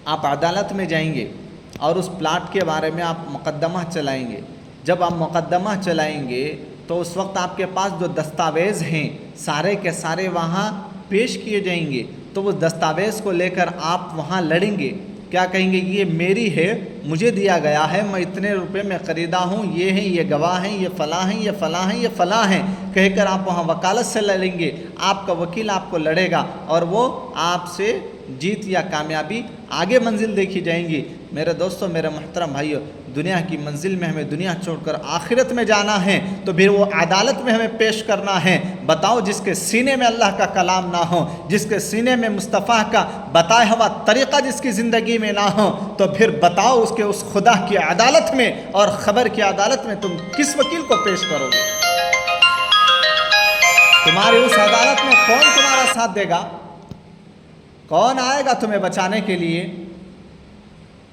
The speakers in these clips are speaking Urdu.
آپ عدالت میں جائیں گے اور اس پلاٹ کے بارے میں آپ مقدمہ چلائیں گے. جب آپ مقدمہ چلائیں گے تو اس وقت آپ کے پاس جو دستاویز ہیں سارے کے سارے وہاں پیش کیے جائیں گے. تو اس دستاویز کو لے کر آپ وہاں لڑیں گے. کیا کہیں گے؟ یہ میری ہے، مجھے دیا گیا ہے، میں اتنے روپے میں خریدا ہوں، یہ ہیں، یہ گواہ ہیں، یہ فلاں ہیں، یہ فلاں ہیں، یہ فلاں ہیں، کہہ کر آپ وہاں وکالت سے لڑیں گے. آپ کا وکیل آپ کو لڑے گا اور وہ آپ سے جیت یا کامیابی آگے منزل دیکھی جائیں گی. میرے دوستوں، میرے محترم بھائیو، دنیا کی منزل میں ہمیں دنیا چھوڑ کر آخرت میں جانا ہے تو پھر وہ عدالت میں ہمیں پیش کرنا ہے. بتاؤ، جس کے سینے میں اللہ کا کلام نہ ہو، جس کے سینے میں مصطفیٰ کا بتایا ہوا طریقہ جس کی زندگی میں نہ ہو، تو پھر بتاؤ اس کے اس خدا کی عدالت میں اور خبر کی عدالت میں تم کس وکیل کو پیش کرو گے؟ تمہاری اس عدالت میں کون تمہارا ساتھ دے گا؟ کون آئے گا تمہیں بچانے کے لیے؟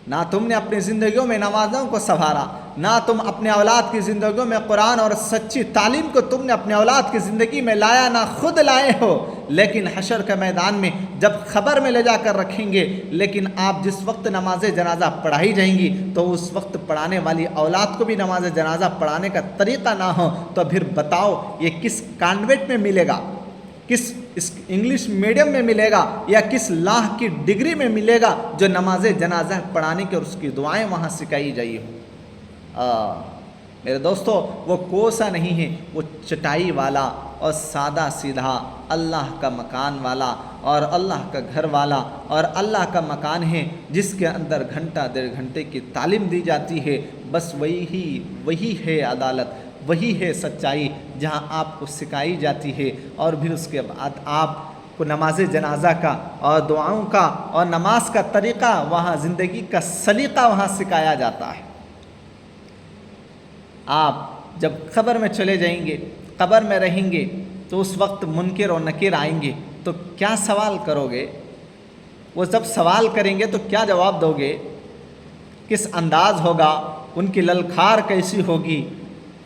نہ تم نے اپنی زندگیوں میں نمازوں کو سنوارا، نہ تم اپنے اولاد کی زندگیوں میں قرآن اور سچی تعلیم کو تم نے اپنے اولاد کی زندگی میں لایا، نہ خود لائے ہو. لیکن حشر کے میدان میں جب خبر میں لے جا کر رکھیں گے، لیکن آپ جس وقت نماز جنازہ پڑھائی جائیں گی تو اس وقت پڑھانے والی اولاد کو بھی نماز جنازہ پڑھانے کا طریقہ نہ ہو، تو پھر بتاؤ یہ کس کانوینٹ میں ملے گا؟ کس انگلش میڈیم میں ملے گا یا کس لاہ کی ڈگری میں ملے گا جو نماز جنازہ پڑھانے کی اور اس کی دعائیں وہاں سکھائی جائی ہو؟ میرے دوستو، وہ کوسا نہیں ہے، وہ چٹائی والا اور سادہ سیدھا اللہ کا مکان والا اور اللہ کا گھر والا اور اللہ کا مکان ہے جس کے اندر گھنٹہ 1.5 گھنٹے کی تعلیم دی جاتی ہے. بس وہی ہے عدالت، وہی ہے سچائی جہاں آپ کو سکھائی جاتی ہے. اور پھر اس کے بعد آپ کو نماز جنازہ کا اور دعاؤں کا اور نماز کا طریقہ، وہاں زندگی کا سلیقہ وہاں سکھایا جاتا ہے. آپ جب قبر میں چلے جائیں گے، قبر میں رہیں گے، تو اس وقت منکر اور نکیر آئیں گے تو کیا سوال کرو گے؟ وہ جب سوال کریں گے تو کیا جواب دو گے؟ کس انداز ہوگا؟ ان کی للکار کیسی ہوگی؟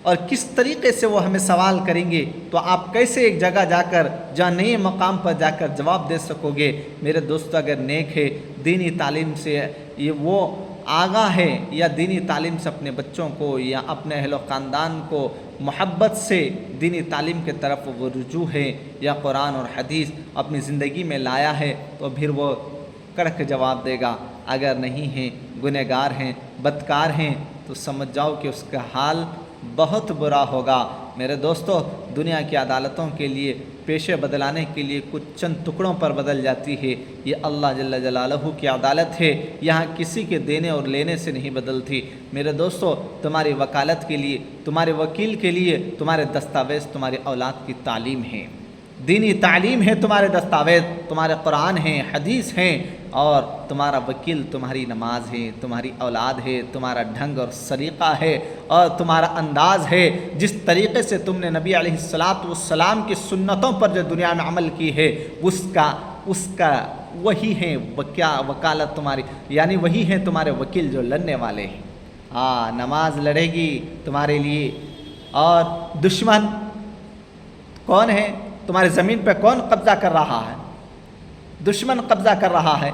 اور کس طریقے سے وہ ہمیں سوال کریں گے؟ تو آپ کیسے ایک جگہ جا کر جہاں نئے مقام پر جا کر جواب دے سکو گے؟ میرے دوستو، اگر نیک ہے، دینی تعلیم سے یہ وہ آگاہ ہے، یا دینی تعلیم سے اپنے بچوں کو یا اپنے اہل و خاندان کو محبت سے دینی تعلیم کے طرف وہ رجوع ہے، یا قرآن اور حدیث اپنی زندگی میں لایا ہے، تو پھر وہ کڑک جواب دے گا. اگر نہیں ہیں، گنہگار ہیں، بدکار ہیں، تو سمجھ جاؤ کہ اس کا حال بہت برا ہوگا. میرے دوستو، دنیا کی عدالتوں کے لیے پیشے بدلانے کے لیے کچھ چند ٹکڑوں پر بدل جاتی ہے. یہ اللہ جل جلالہ کی عدالت ہے، یہاں کسی کے دینے اور لینے سے نہیں بدلتی. میرے دوستو، تمہاری وکالت کے لیے، تمہارے وکیل کے لیے تمہارے دستاویز تمہاری اولاد کی تعلیم ہے، دینی تعلیم ہے. تمہارے دستاویز تمہارے قرآن ہیں، حدیث ہیں، اور تمہارا وکیل تمہاری نماز ہے، تمہاری اولاد ہے، تمہارا ڈھنگ اور سلیقہ ہے، اور تمہارا انداز ہے. جس طریقے سے تم نے نبی علیہ السلام کی سنتوں پر جو دنیا میں عمل کی ہے، اس کا وہی ہے وکالت تمہاری، یعنی وہی ہے تمہارے وکیل جو لڑنے والے ہیں. نماز لڑے گی تمہارے لیے. اور دشمن کون ہے؟ تمہاری زمین پہ کون قبضہ کر رہا ہے؟ دشمن قبضہ کر رہا ہے.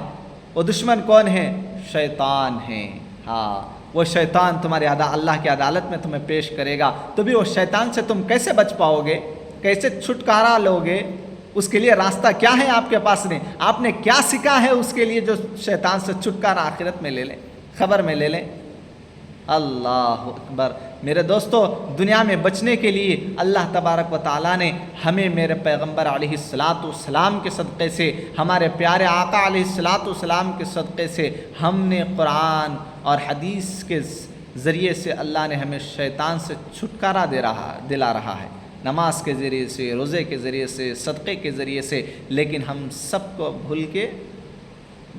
وہ دشمن کون ہے؟ شیطان ہے. وہ شیطان تمہاری اللہ کی عدالت میں تمہیں پیش کرے گا. تو بھی وہ شیطان سے تم کیسے بچ پاؤ گے؟ کیسے چھٹکارا لو گے؟ اس کے لیے راستہ کیا ہے آپ کے پاس؟ آپ نے کیا سیکھا ہے اس کے لیے جو شیطان سے چھٹکارا آخرت میں لے لیں، خبر میں لے لیں؟ اللہ اکبر. میرے دوستو، دنیا میں بچنے کے لیے اللہ تبارک و تعالیٰ نے ہمیں میرے پیغمبر علیہ السلام کے صدقے سے، ہمارے پیارے آقا علیہ السلام کے صدقے سے، ہم نے قرآن اور حدیث کے ذریعے سے اللہ نے ہمیں شیطان سے چھٹکارا دلا رہا ہے، نماز کے ذریعے سے، روزے کے ذریعے سے، صدقے کے ذریعے سے. لیکن ہم سب کو بھول کے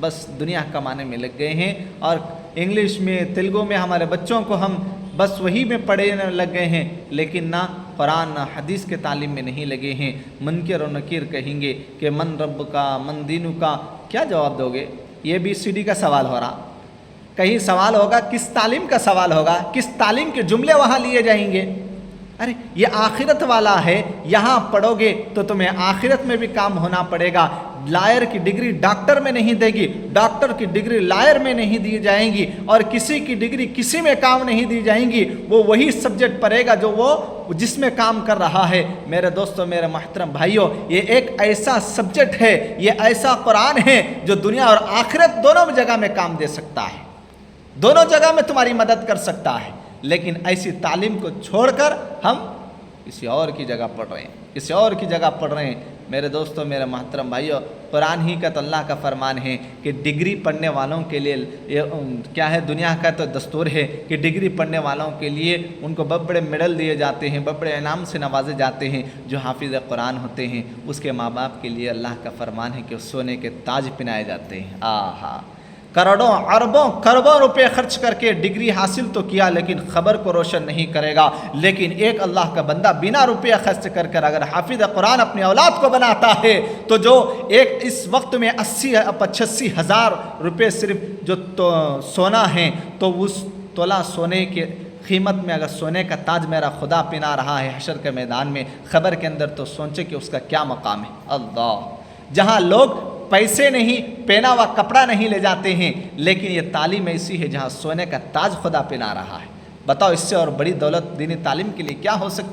بس دنیا کمانے میں لگ گئے ہیں، اور انگلش میں، تیلگو میں ہمارے بچوں کو ہم بس وہی میں پڑھنے لگ گئے ہیں، لیکن نہ قرآن نہ حدیث کے تعلیم میں نہیں لگے ہیں. منکر اور نکیر کہیں گے کہ من رب کا، من دینو کا، کیا جواب دو گے؟ یہ ABCD کا سوال ہو رہا. کہیں سوال ہوگا کس تعلیم کا سوال ہوگا، کس تعلیم کے جملے وہاں لیے جائیں گے؟ ارے یہ آخرت والا ہے، یہاں پڑھوگے تو تمہیں آخرت میں بھی کام ہونا پڑے گا۔ لائر کی ڈگری ڈاکٹر میں نہیں دے گی، ڈاکٹر کی ڈگری لائر میں نہیں دی جائیں گی، اور کسی کی ڈگری کسی میں کام نہیں دی جائیں گی۔ وہ وہی سبجیکٹ پڑھے گا جو وہ جس میں کام کر رہا ہے۔ میرے دوستوں، میرے محترم بھائیوں، یہ ایک ایسا سبجیکٹ ہے، یہ ایسا قرآن ہے جو دنیا اور آخرت دونوں جگہ میں کام دے سکتا ہے، دونوں جگہ میں تمہاری مدد کر سکتا ہے۔ لیکن ایسی تعلیم کو چھوڑ کر ہم کسی اور کی جگہ پڑھ رہے ہیں، کسی اور کی جگہ پڑھ رہے ہیں۔ میرے دوستوں، میرے محترم بھائیوں، قرآن ہی کا تو اللہ کا فرمان ہے کہ ڈگری پڑھنے والوں کے لیے کیا ہے، دنیا کا تو دستور ہے کہ ڈگری پڑھنے والوں کے لیے ان کو بڑے بڑے میڈل دیے جاتے ہیں، بڑے بڑے انعام سے نوازے جاتے ہیں۔ جو حافظ قرآن ہوتے ہیں اس کے ماں باپ کے لیے اللہ کا فرمان ہے کہ سونے کے تاج پہنائے جاتے ہیں۔ آہا، کروڑوں اربوں کروڑوں روپے خرچ کر کے ڈگری حاصل تو کیا، لیکن خبر کو روشن نہیں کرے گا۔ لیکن ایک اللہ کا بندہ بنا روپیہ خرچ کر کر اگر حافظ قرآن اپنی اولاد کو بناتا ہے تو جو ایک اس وقت میں 85 ہزار روپے صرف جو سونا ہے، تو اس تولہ سونے کے قیمت میں اگر سونے کا تاج میرا خدا پہنا رہا ہے حشر کے میدان میں خبر کے اندر، تو سوچے کہ اس کا کیا مقام ہے۔ اللہ، جہاں لوگ پیسے نہیں، پہنا ہوا کپڑا نہیں لے جاتے ہیں، لیکن یہ تعلیم ایسی ہے جہاں سونے کا تاج خدا پہنا رہا ہے۔ بتاؤ، اس سے اور بڑی دولت دینی تعلیم کے لیے کیا ہو سکتی ہے؟